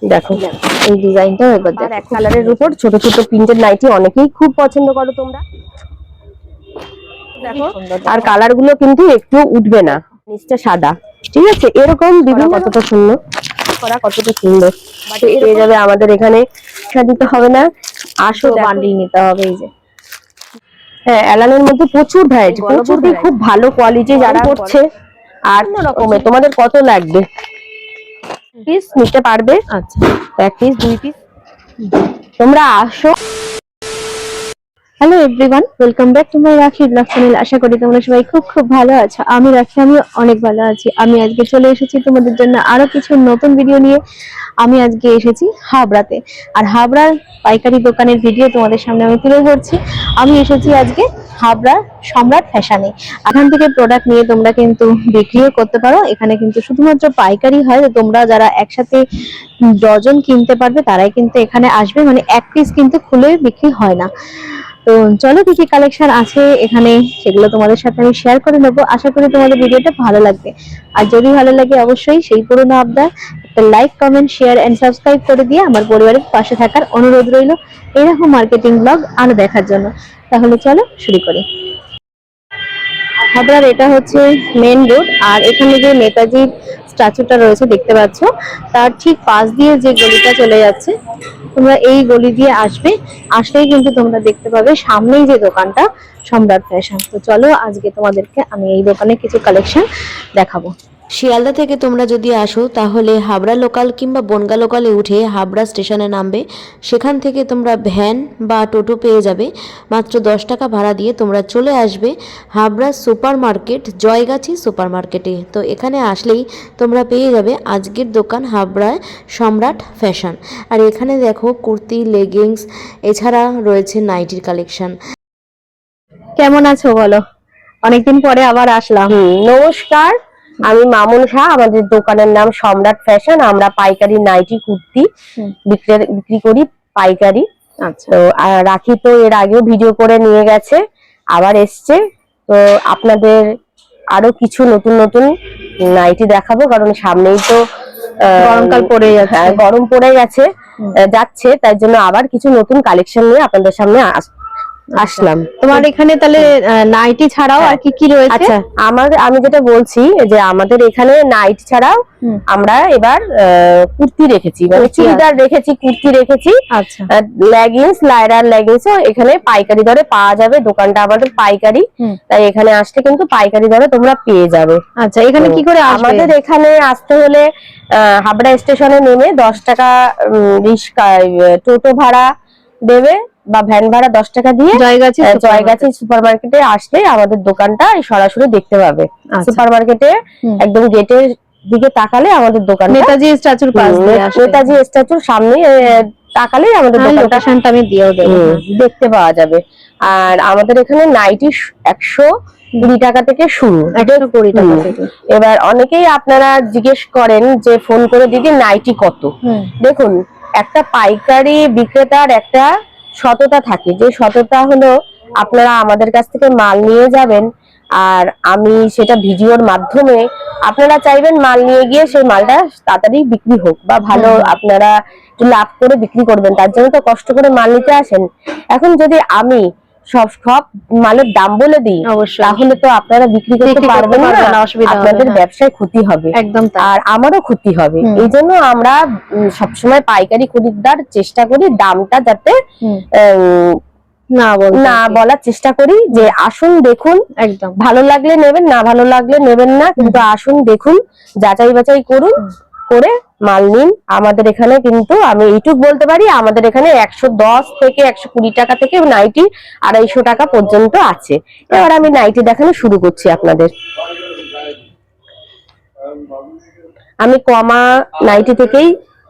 দেখো এই ডিজাইনটা এবার দেখো, এক কালারের উপর ছোট ছোট প্রিন্টের নাইটি অনেকেই খুব পছন্দ করো তোমরা। দেখো আর কালার গুলো কিন্তু একটু উঠবে না, নিচটা সাদা, ঠিক আছে? এরকম বিভিন্ন কতটা সুন্দর করা, কতটা সুন্দর পেয়ে যাবে আমাদের এখানে। দিতে হবে না, আসো বান্ডিল নিতে হবে। এই যে হ্যাঁ, অ্যালানের মধ্যে প্রচুর ভ্যারাইটি, প্রচুর খুব ভালো কোয়ালিটি যারা করছে। আর রকমের তোমাদের কত লাগবে পিস নিতে পারবে? আচ্ছা, এক পিস, দুই পিস, তোমরা আসো। Hello everyone, welcome back to my রাখি ব্লগ চ্যানেল। আশা করি তোমরা সবাই খুব খুব ভালো আছো। আমি রাখি, আমি অনেক ভালো আছি। আমি আজকে চলে এসেছি তোমাদের জন্য আরো কিছু নতুন ভিডিও নিয়ে। আমি আজকে এসেছি হাবড়াতে, আর হাবড়ার পাইকারি দোকানের ভিডিও তোমাদের সামনে আমি তুলে ধরছি। আমি এসেছি আজকে হাবড়া সম্রাট ফ্যাশনে। এখান থেকে প্রোডাক্ট নিয়ে তোমরা কিন্তু বিক্রিও করতে পারো। এখানে কিন্তু শুধুমাত্র পাইকারি হয়, তোমরা যারা একসাথে ডজন কিনতে পারবে তারাই কিন্তু এখানে আসবে, মানে এক পিস কিন্তু খুলে বিক্রি হয় না। তো চলো কি কি কালেকশন আছে এখানে সেগুলো তোমাদের সাথে আমি শেয়ার করে নেবো। আশা করি তোমাদের ভিডিওটা ভালো লাগবে। আর যদি ভালো লাগে অবশ্যই সেই পুরনো আবদার, একটা like, comment, share and subscribe করে দিয়ে আমার পরিবারের পাশে থাকার অনুরোধ রইল এরকম মার্কেটিং ব্লগ আরো দেখার জন্য। তাহলে চলো শুরু করি। হাবড়ার এটা হচ্ছে মেন রোড, আর এখানে যে নেতাজি স্ট্যাচুটা রয়েছে দেখতে পাচ্ছ, তার ঠিক পাশ দিয়ে যে গলিটা চলে যাচ্ছে, তোমরা এই গলি দিয়ে আসবে। আসলেই কিন্তু তোমরা দেখতে পাবে সামনেই যে দোকানটা সম্রাট ফ্যাশন। তো চলো আজকে তোমাদেরকে আমি এই দোকানে কিছু কালেকশন দেখাবো। শিয়ালদা থেকে তোমরা যদি আসো তাহলে হাবড়া লোকাল কিংবা বনগা লোকালে উঠে হাবড়া স্টেশনে নামবে। সেখান থেকে তোমরা ভ্যান বা টোটো পেয়ে যাবে। মাত্র 10 টাকা ভাড়া দিয়ে তোমরা চলে আসবে Habra super market, Joygachhi super মার্কেটে। তো এখানে আসলেই তোমরা পেয়ে যাবে আজকের দোকান হাবড়ায় সম্রাট ফ্যাশন। আর এখানে দেখো কুর্তি, লেগিংস, এছাড়া রয়েছে নাইটির কালেকশন। কেমন আছো বলো? অনেকদিন পরে আবার আসলাম। নমস্কার, আমি মামুন শাহ। আমাদের দোকানের নাম সম্রাট ফ্যাশন। আমরা পাইকারি নাইটি, কুর্তি বিক্রি করি পাইকারি। আচ্ছা, তো রাখি তো এর আগেও ভিডিও করে নিয়ে গেছে, আবার এসছে। তো আপনাদের আরো কিছু নতুন নতুন নাইটি দেখাবো, কারণ সামনেই তো গরমকাল পড়ে যাচ্ছে। গরম পড়ে গেছে যাচ্ছে, তাই জন্য আবার কিছু নতুন কালেকশন নিয়ে আপনাদের সামনে আসলাম। তোমার এখানে তাহলে নাইটি ছাড়াও আর কি কি রয়েছে? আচ্ছা, আমি যেটা বলছি যে আমাদের এখানে নাইট ছাড়াও আমরা এবার কুর্তি রেখেছি, মানে চুড়িদার রেখেছি, কুর্তি রেখেছি। আচ্ছা, লেগিংস, লাইরার লেগিংসও এখানে পাইকারি দরে পাওয়া যাবে। দোকানটা আমাদের পাইকারি, তাই এখানে আসলে কিন্তু পাইকারি দরে তোমরা পেয়ে যাবে। আচ্ছা, এখানে কি করে আসবে? আমাদের এখানে আসতে হলে হাবড়া স্টেশনে নেমে 10 টাকা রিক্সা, টোটো ভাড়া দেবে বা ভ্যান ভাড়া 10 টাকা দিয়ে জয়গাছি সুপার মার্কেটে আসলে আমাদের দোকানটা সরাসরি দেখতে পাবে। সুপার মার্কেটে একদম গেটের দিকে তাকালে আমাদের দোকান, নেতাজি স্ট্যাচুর পাশ দিয়ে আসবে। নেতাজি স্ট্যাচুর সামনে তাকালেই আমাদের লোকেশনটা আমি দিয়েও দেব, দেখতে পাওয়া যাবে। আর আমাদের এখানে নাইটি 120 টাকা থেকে শুরু, 120 টাকা থেকে। এবার অনেকেই আপনারা জিজ্ঞেস করেন যে ফোন করে দিদি নাইটি কত। দেখুন, একটা পাইকারি বিক্রেতার একটা সততা থাকে, যে সততা হলো আপনারা আমাদের কাছ থেকে মাল নিয়ে যাবেন, আর আমি সেটা ভিডিওর মাধ্যমে আপনারা চাইবেন মাল নিয়ে গিয়ে সেই মালটা তাড়াতাড়ি বিক্রি হোক বা ভালো আপনারা একটু লাভ করে বিক্রি করবেন, তার জন্য তো কষ্ট করে মাল নিতে আসেন। এখন যদি আমি সব মালের দাম বলে দিই তাহলে তো আপনারা বিক্রি করতে পারবেন না, আপনাদের ব্যবসায় ক্ষতি হবে, একদম, আর আমারও ক্ষতি হবে। এই জন্য আমরা সবসময় পাইকারি খরিদ্দার চেষ্টা করি দামটা যাতে না বলার চেষ্টা করি, যে আসুন দেখুন, একদম ভালো লাগলে নেবেন, না ভালো লাগলে নেবেন না, কিন্তু আসুন দেখুন, যাচাই বাছাই করুন, করে মাল নিন। আমাদের এখানে কিন্তু আমি এইটুক বলতে পারি, আমাদের এখানে 110 থেকে 120 টাকা থেকে নাইটি 250 টাকা পর্যন্ত আছে। এবার আমি নাইটি দেখানো শুরু করছি আপনাদের। আমি কমা নাইটি থেকেই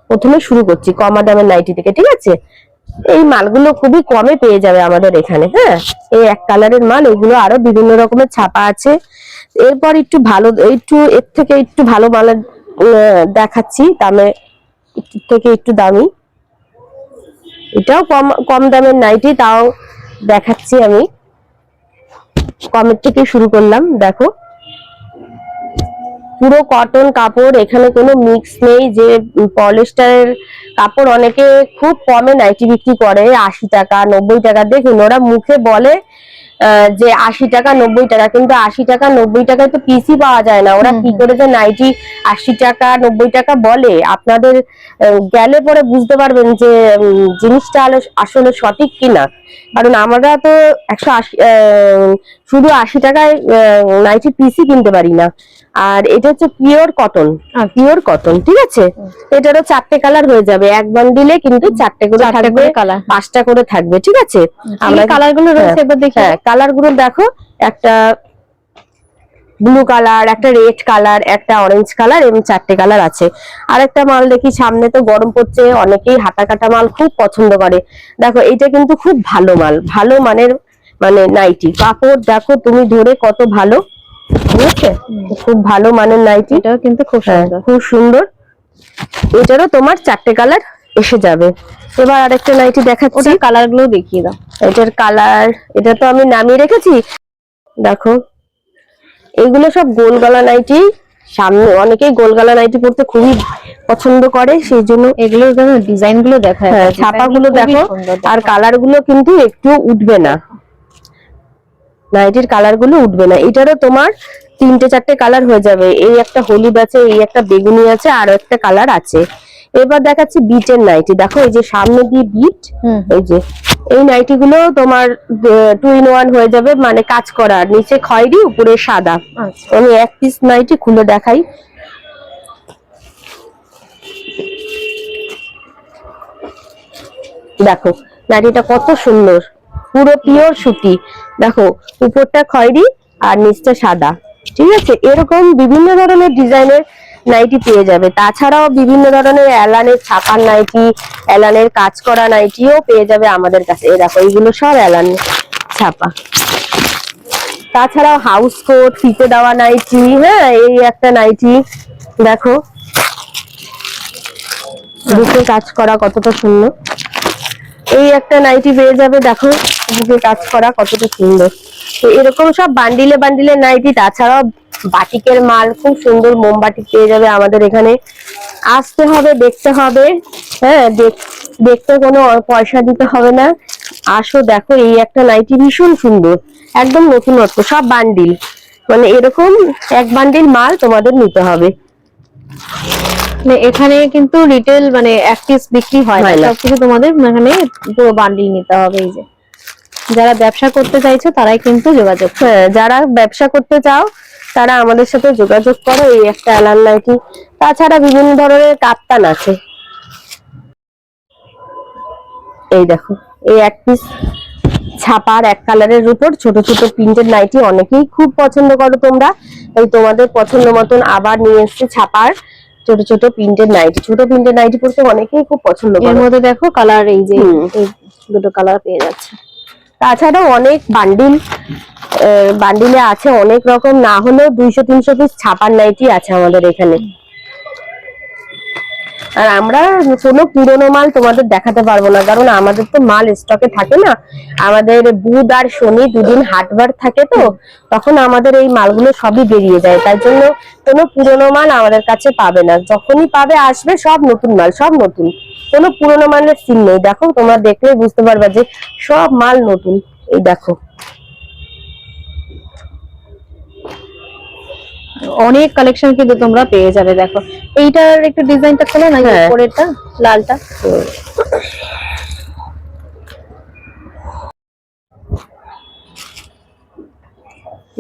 প্রথমে শুরু করছি, কমা দামের নাইটি থেকে, ঠিক আছে? এই মালগুলো খুবই কমে পেয়ে যাবে আমাদের এখানে। হ্যাঁ, এই এক কালারের মাল, এগুলো আরো বিভিন্ন রকমের ছাপা আছে। এরপর একটু ভালো, এর থেকে একটু ভালো মালের দেখাচ্ছি, দামে থেকে একটু দামি, এটাও কম দামের নাইটি, তাও দেখাচ্ছি। আমি কমের থেকে শুরু করলাম। দেখো, পুরো কটন কাপড়, এখানে কোনো মিক্স নেই। যে পলিস্টারের কাপড় অনেকে খুব কমে নাইটি বিক্রি করে 80 টাকা 90 টাকা। দেখুন ওরা মুখে বলে যে 80 টাকা 90 টাকা, কিন্তু 80 টাকা 90 টাকায় তো পিসই পাওয়া যায় না। ওরা কি করে যে নাইটি 80 টাকা 90 টাকা বলে, আপনাদের গেলে পরে বুঝতে পারবেন যে জিনিসটা আসলে সঠিক কিনা। কারণ আমরা তো 180 শুধু 80 টাকায় নাইটি পিসই কিনতে পারি না। আর এটা হচ্ছে পিওর কটন, পিওর কটন, ঠিক আছে। এটারও 4টে কালার হয়ে যাবে, এক বান্ডিলে কিন্তু 4টে করে থাকবে, কালার 5টা করে থাকবে, ঠিক আছে। আমরা কালার গুলো রয়েছে এবার দেখি। হ্যাঁ, কালার গুলো দেখো, একটা ব্লু কালার, একটা রেড কালার, একটা অরেঞ্জ কালার, এবং 4টে কালার আছে। আর একটা মাল দেখি, সামনে তো গরম পড়ছে, অনেকেই হাতা কাটা মাল খুব পছন্দ করে। দেখো এটা কিন্তু খুব ভালো মাল, ভালো মানের মানে নাইটি। কাপড় দেখো তুমি ধরে কত ভালো, ঠিক আছে, খুব ভালো মানের নাইটি। এটাও কিন্তু খুব সুন্দর, খুব সুন্দর। এটারও তোমার 4টে কালার এসে যাবে। এবার আরেকটা নাইটি দেখাচ্ছি, ওটার কালার গুলো দেখিয়ে দাও। এটার কালার, এটা তো আমি নামিয়ে রেখেছি। দেখো এইগুলো সব গোল গলা নাইটি। সামনে অনেকেই গোল গলা নাইটি পরতে খুবই পছন্দ করে, সেই জন্য এগুলোর ডিজাইন গুলো দেখো, ছাপা গুলো দেখো। আর কালার গুলো কিন্তু একটু উঠবে না, নাইটির কালার গুলো উঠবে না। এটারও তোমার 3টে 4টে কালার হয়ে যাবে। এই একটা হলুদ আছে, এই একটা বেগুনি আছে, আরো একটা কালার আছে। এবার দেখাচ্ছি বিটের নাইটি। দেখো এই যে সামনে দিয়ে বিট, এই যে এই নাইটি গুলো তোমার 2 in 1 হয়ে যাবে, মানে কাজ করা, নিচে খয়েরি উপরে সাদা। আমি এক পিস নাইটি খুলে দেখাই। দেখো নাইটিটা কত সুন্দর, পুরো পিওর সুতি। দেখো উপরটা খয়েরি আর নিচটা সাদা, ঠিক আছে। এরকম বিভিন্ন ধরনের ডিজাইনের নাইটি পেয়ে যাবে। তাছাড়াও বিভিন্ন ধরনের এলানের ছাপার নাইটি, এলানের কাজ করা নাইটিও পেয়ে যাবে আমাদের কাছে। এই দেখো এইগুলো সব এলান ছাপা। তাছাড়াও হাউস কোট, ফিতে দেওয়া নাইটি, হ্যাঁ, এই একটা নাইটি দেখো বুকে কাজ করা কতটা সুন্দর। এই একটা নাইটি পেয়ে যাবে, দেখো বুকে কাজ করা কতটা সুন্দর। তো এরকম সব বান্ডিলে বান্ডিলে নাইটি। তাছাড়াও বাটিকের মাল খুব সুন্দর, মোমবাটি পেয়ে যাবে আমাদের এখানে। আসতে হবে, দেখতে হবে, হ্যাঁ, দেখতে কোনো পয়সা দিতে হবে না। আসো দেখো, এই একটা নাইটি ভীষণ সুন্দর, একদম নতুনত্ব, সব বান্ডিল, মানে এরকম এক বান্ডিল মাল তোমাদের নিতে হবে। এখানে কিন্তু রিটেল মানে এক পিস বিক্রি হয় না, সবকিছু তোমাদের এখানে পুরো বান্ডিল নিতে হবে। এই যে যারা ব্যবসা করতে চাইছো তারাই কিন্তু যোগাযোগ, হ্যাঁ, যারা ব্যবসা করতে চাও তারা আমাদের সাথে যোগাযোগ করো। এই একটা এলান নাইটি। তাছাড়া বিভিন্ন ধরনের কাপ্তান আছে। এই দেখো এই এক পিস ছাপার এক কালারের উপর ছোট ছোট প্রিন্টের নাইটি অনেকেই খুব পছন্দ করো তোমরা। এই তোমাদের পছন্দ মতন আবার নিয়ে এসেছি ছাপার ছোট ছোট প্রিন্টের নাইটি। ছোট প্রিন্টের নাইটি পরতে অনেকেই খুব পছন্দ করে। এর মধ্যে দেখো কালার, এই যে এই দুটো কালার পেয়ে যাচ্ছে। তাছাড়াও অনেক বান্ডিলে আছে অনেক রকম, না হলেও 200-300 পিস ছাপার নাইটি আছে আমাদের এখানে। আর আমরা কোনো পুরোনো মাল তোমাদের দেখাতে পারবো না, কারণ আমাদের তো মাল স্টকে থাকে না। আমাদের বুধ আর শনি দুদিন হাটবার থাকে, তো তখন আমাদের এই মালগুলো সবই বেরিয়ে যায়। তাই জন্য কোনো পুরোনো মাল আমাদের কাছে পাবে না। যখনই পাবে আসবে সব নতুন মাল, সব নতুন, কোনো পুরোনো মালের সিন নেই। দেখো তোমরা দেখলেই বুঝতে পারবে যে সব মাল নতুন। এই দেখো অনেক কালেকশন কিন্তু তোমরা পেয়ে যাবে। দেখো এইটার একটু ডিজাইনটা খোলো না, উপরেরটা লালটা।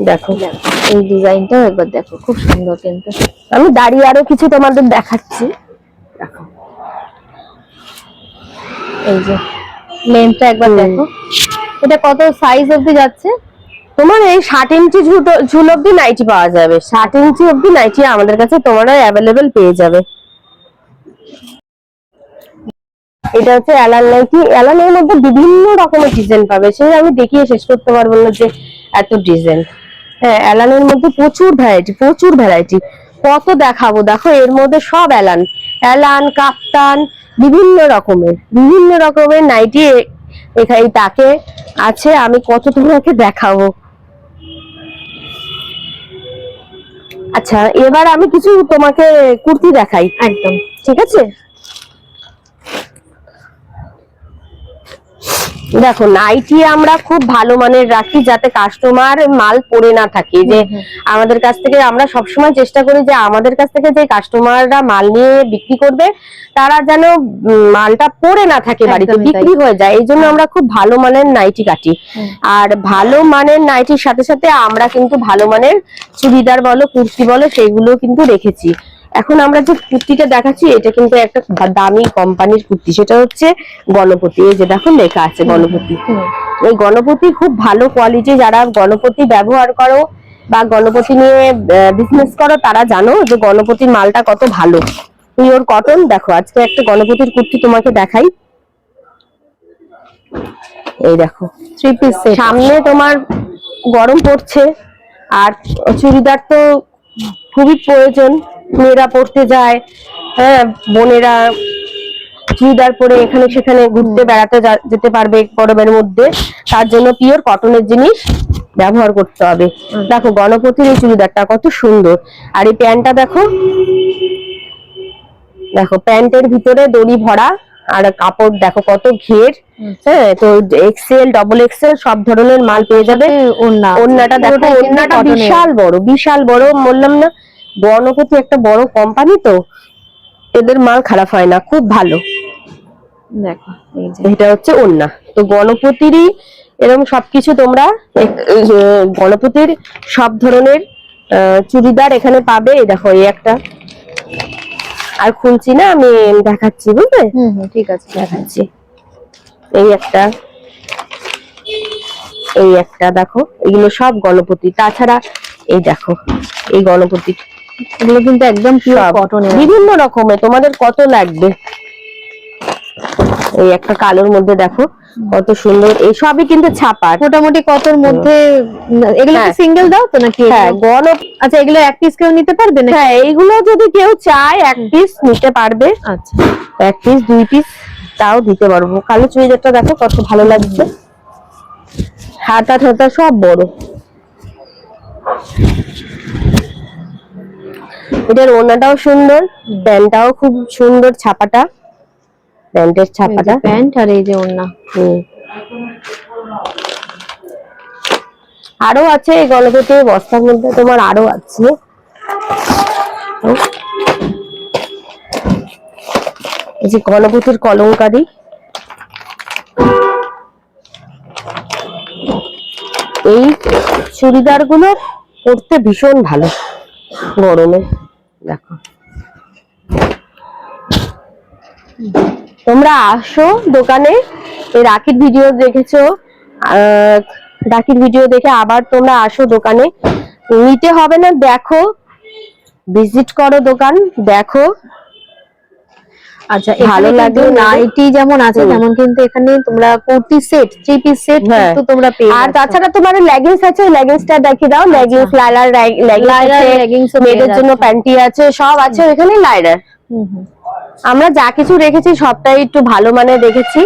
দেখো এই ডিজাইনটা একবার দেখো, খুব সুন্দর। কিন্তু আমি দাঁড়িয়ে আরো কিছু তোমাদের দেখাচ্ছি। দেখো এই যে লেন্থটা একবার দেখো, এটা কত সাইজ অবধি যাচ্ছে। তোমার এই 60 ইঞ্চি ঝুল অব্দি নাইটি পাওয়া যাবে। 60 ইঞ্চি অব্দি নাইটি আমাদের কাছে তোমরা অ্যাভেলেবেল পেয়ে যাবে। এটা হচ্ছে এলান নাইটি। এলানের মধ্যে বিভিন্ন রকমের ডিজাইন পাবে, সেই আমি দেখিয়ে শেষ করতে পারবো না যে এত ডিজাইন। হ্যাঁ, এলানের মধ্যে প্রচুর ভ্যারাইটি, প্রচুর ভ্যারাইটি, কত দেখাবো। দেখো এর মধ্যে সব এলান, এলান, কাপ্তান, বিভিন্ন রকমের নাইটি এখানে তাকে আছে। আমি কত তোমাকে দেখাবো। আচ্ছা, এবার আমি কিছু তোমাকে কুর্তি দেখাই। একদম ঠিক আছে, দেখো নাইটি আমরা খুব ভালো মানের রাখি, যাতে কাস্টমার মাল পরে না থাকে। যে আমাদের কাছ থেকে আমরা সবসময় চেষ্টা করি যে আমাদের কাছ থেকে যে কাস্টমাররা মাল নিয়ে বিক্রি করবে তারা যেন মালটা পরে না থাকে, বাড়িতে একদমই তাই। বিক্রি হয়ে যায়। এই জন্য আমরা খুব ভালো মানের নাইটি কাটি। আর ভালো মানের নাইটির সাথে সাথে আমরা কিন্তু ভালো মানের চুড়িদার বলো কুর্তি বলো সেগুলো কিন্তু রেখেছি। এখন আমরা যে কুর্তিটা দেখাচ্ছি এটা কিন্তু একটা দামি কোম্পানির কুর্তি, সেটা হচ্ছে গণপতি। এই যে দেখো লেখা আছে গণপতি। এই গণপতি খুব ভালো কোয়ালিটি। যারা গণপতি ব্যবহার করো বা গণপতি নিয়ে বিজনেস করো তারা জানো যে গণপতির মালটা কত ভালো, পিওর কটন। দেখো আজকে একটা গণপতির কুর্তি তোমাকে দেখাই। এই দেখো 3 পিস সেট। সামনে তোমার গরম পড়ছে আর চুড়িদার তো খুবই প্রয়োজন, মেয়েরা পড়তে যায়, হ্যাঁ বোনেরা চুড়িদার পরে এখানে সেখানে ঘুরতে বেড়াতে যেতে পারবে গরমের মধ্যে। তার জন্য পিওর কটনের জিনিস ব্যবহার করতে হবে। দেখো গণপতির এই চুড়িদারটা কত সুন্দর। আর এই প্যান্টটা দেখো, দেখো প্যান্টের ভিতরে দড়ি ভরা আর কাপড় দেখো কত ঘের। হ্যাঁ, তো এক্সেল ডবল এক্সেল সব ধরনের মাল পেয়ে যাবে। ওন্নাটা দেখো, ওন্নাটা বিশাল বড়, বিশাল বড়। বললাম না গণপতি একটা বড় কোম্পানি, তো এদের মাল খারাপ হয় না, খুব ভালো। দেখো এই যে এটা হচ্ছে ওন্না। তো গণপতিরই এরকম সবকিছু তোমরা গণপতির সব ধরনের চুড়িদার এখানে পাবে। এই দেখো এই একটা, আর খুলছি না আমি, দেখাচ্ছি বুঝলে। ঠিক আছে দেখাচ্ছি। এই একটা, এই একটা দেখো, এগুলো সব গণপতি। তাছাড়া এই দেখো এই গণপতি, এগুলো কিন্তু একদম পিওর কটনের, বিভিন্ন রকমের, তোমাদের কত লাগবে। এই একটা কালোর মধ্যে দেখো কত সুন্দর। এই সবই কিন্তু ছাপা, মোটামুটি কতর মধ্যে। এগুলো কি হ্যাঁ। সিঙ্গেল দাও তো নাকি? হ্যাঁ আচ্ছা, এগুলো এক পিস কেউ নিতে পারবে না? হ্যাঁ, এইগুলো যদি কেউ চায় এক পিস নিতে পারবে, আচ্ছা, এক পিস দুই পিস তাও দিতে পারবো। কালো চুড়িদারটা দেখো কত ভালো লাগছে, হাতা ঠাতা সব বড়। এটার ওড়নাটাও সুন্দর, প্যান্টটাও খুব সুন্দর, ছাপাটা প্যান্টের ছাপাটা। প্যান্ট আর এই যে ওড়না। আরো আছে এই গণপতির বস্তার মধ্যে, তোমার আরো আছে। এই যে গণপতির কলমকারী, এই চুড়িদার গুলো পরতে ভীষণ ভালো গরমে। দেখো তোমরা আসো দোকানে, এই রাখির ভিডিও দেখেছো, রাখির ভিডিও দেখে আবার তোমরা আসো দোকানে, নিতে হবে না, দেখো ভিজিট করো দোকান, দেখো। আচ্ছা, ভালো লাগবে। নাইটি যেমন আছে তেমন কিন্তু এখানে তোমরা কুর্তি সেট 3 পিস সেট কিন্তু তোমরা পেয়ে আর যাচ্ছ। তাছাড়া তোমার লেগিংস আছে, লেগিংসটা দেখিয়ে দাও। লেগিংস লাইলার লেগিংস, মেয়েদের জন্য প্যান্টি আছে, সব আছে এখানে লাইলার। আমরা যা কিছু রেখেছি সবটাই একটু ভালো মানের রেখেছি,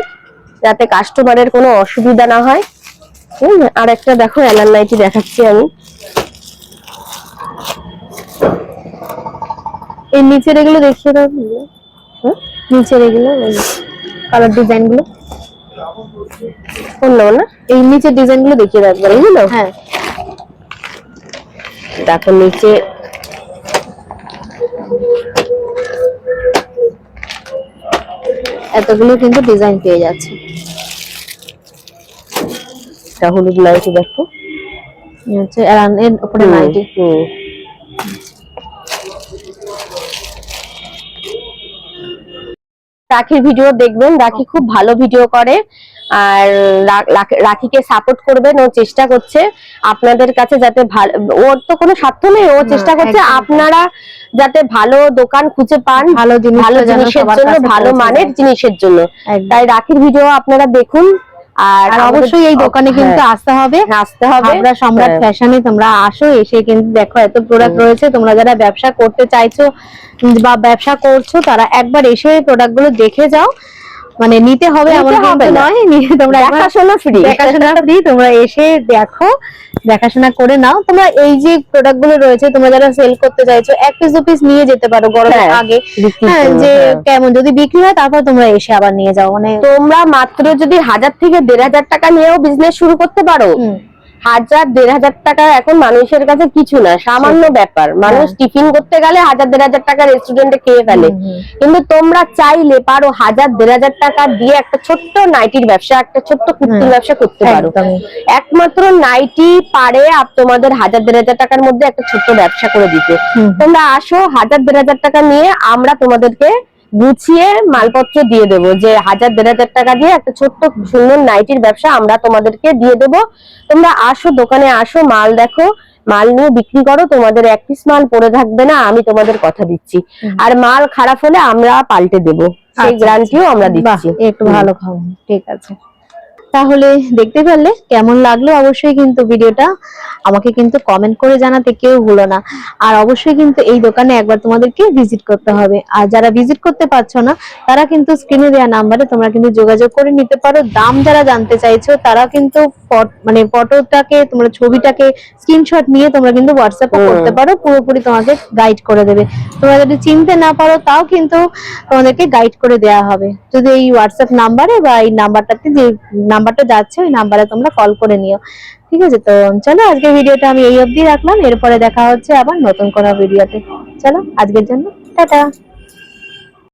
যাতে কাস্টমারের কোনো অসুবিধা না হয়। আর একটা দেখো এলার নাইটি দেখাচ্ছি আমি। এই নিচের এগুলো দেখিয়ে দাও। নিচের এগুলো কালার ডিজাইন গুলো বললো না, এই নিচের ডিজাইন গুলো দেখিয়ে দাও একবার। এগুলো হ্যাঁ, দেখো নিচে এতগুলো কিন্তু ডিজাইন পেয়ে যাচ্ছে। হলুদ নাইটি দেখো, হচ্ছে এর উপরে নাইটি। রাখির ভিডিও দেখবেন, রাখি খুব ভালো ভিডিও করে, আর রাখিকে সাপোর্ট করবেন। ও চেষ্টা করছে আপনাদের কাছে যাতে ভালো, ওর তো কোনো স্বার্থ নেই, ও চেষ্টা করছে আপনারা যাতে ভালো দোকান খুঁজে পান, ভালো জিনিসের জন্য, ভালো মানের জিনিসের জন্য। তাই রাখির ভিডিও আপনারা দেখুন। আর অবশ্যই এই দোকানে কিন্তু আসতে হবে। আমরা সম্রাট ফ্যাশনে তোমরা আসো, এসে কিন্তু দেখো এত প্রোডাক্ট রয়েছে। তোমরা যারা ব্যবসা করতে চাইছো বা ব্যবসা করছো তারা একবার এসে প্রোডাক্ট গুলো দেখে যাও। মানে নিতে হবে এমন নিতে হবে কিন্তু না। নয়, তোমরা একবার দেখাশোনা ফ্রি। দেখাশোনা ফ্রি, তোমরা এসে দেখো, দেখাশোনা করে নাও। তোমরা এই যে প্রোডাক্ট গুলো রয়েছে, তোমরা যারা সেল করতে চাইছো 1 পিস 2 পিস নিয়ে যেতে পারো গরমের হ্যাঁ, আগে। বিক্রির হ্যাঁ, জন্য, যে হ্যাঁ। কেমন যদি বিক্রি হয় তারপর তোমরা এসে আবার নিয়ে যাও, মানে তোমরা মাত্র যদি 1000 থেকে 1500 টাকা নিয়েও বিজনেস শুরু করতে পারো। 1000-1500 টাকা এখন মানুষের কাছে কিছু না, সামান্য ব্যাপার। মানুষ টিফিন করতে গেলে 1000-1500 টাকা রেস্টুরেন্টে খেয়ে ফেলে, কিন্তু তোমরা চাইলে পারো 1000-1500 টাকা দিয়ে একটা ছোট্ট নাইটির ব্যবসা, একটা ছোট্ট কুর্তির ব্যবসা করতে পারো। একদমই। একমাত্র নাইটি পারে তোমাদের 1000-1500 টাকার মধ্যে একটা ছোট্ট ব্যবসা করে দিতে। তোমরা আসো, 1000-1500 টাকা নিয়ে আমরা তোমাদেরকে গুছিয়ে মালপত্র দিয়ে দেবো, যে 1000-1500 টাকা দিয়ে একটা ছোট্ট সুন্দর নাইটির ব্যবসা আমরা তোমাদেরকে দিয়ে দেবো। তোমরা আসো, দোকানে আসো, মাল দেখো, মাল নিয়ে বিক্রি করো। তোমাদের 1 পিস মাল পড়ে থাকবে না, আমি তোমাদের কথা দিচ্ছি। আর মাল খারাপ হলে আমরা পাল্টে দেবো, সেই আচ্ছা, গ্যারান্টিও আমরা বাহ, দিচ্ছি। একটু ভালো খবর। ঠিক আছে, তাহলে দেখতে পারলে কেমন লাগলো অবশ্যই কিন্তু ভিডিওটা আমাকে কিন্তু কমেন্ট করে জানাতে কেউ ভুলো না। আর অবশ্যই কিন্তু এই দোকানে একবার তোমাদেরকে ভিজিট করতে হবে। আর যারা ভিজিট করতে পারছো না তারা কিন্তু স্ক্রিনে দেওয়া নাম্বারে তোমরা কিন্তু যোগাযোগ করে নিতে পারো। দাম যারা জানতে চাইছো তারা কিন্তু মানে ফটোটাকে, তোমরা ছবিটাকে স্ক্রিনশট নিয়ে তোমরা কিন্তু হোয়াটসঅ্যাপে করতে পারো, পুরোপুরি তোমাকে গাইড করে দেবে। তোমরা যদি চিনতে না পারো তাও কিন্তু তোমাদেরকে গাইড করে দেওয়া হবে, যদি এই হোয়াটসঅ্যাপ নাম্বারে বা এই নাম্বারটাতে, যে নাম্বারটা যাচ্ছে ওই নাম্বারে তোমরা কল করে নিও। ঠিক আছে, তো চলো আজকের ভিডিওটা আমি এই অবধি রাখলাম, এরপরে দেখা হচ্ছে আবার নতুন কোনো ভিডিওতে। চলো আজকের জন্য টাটা।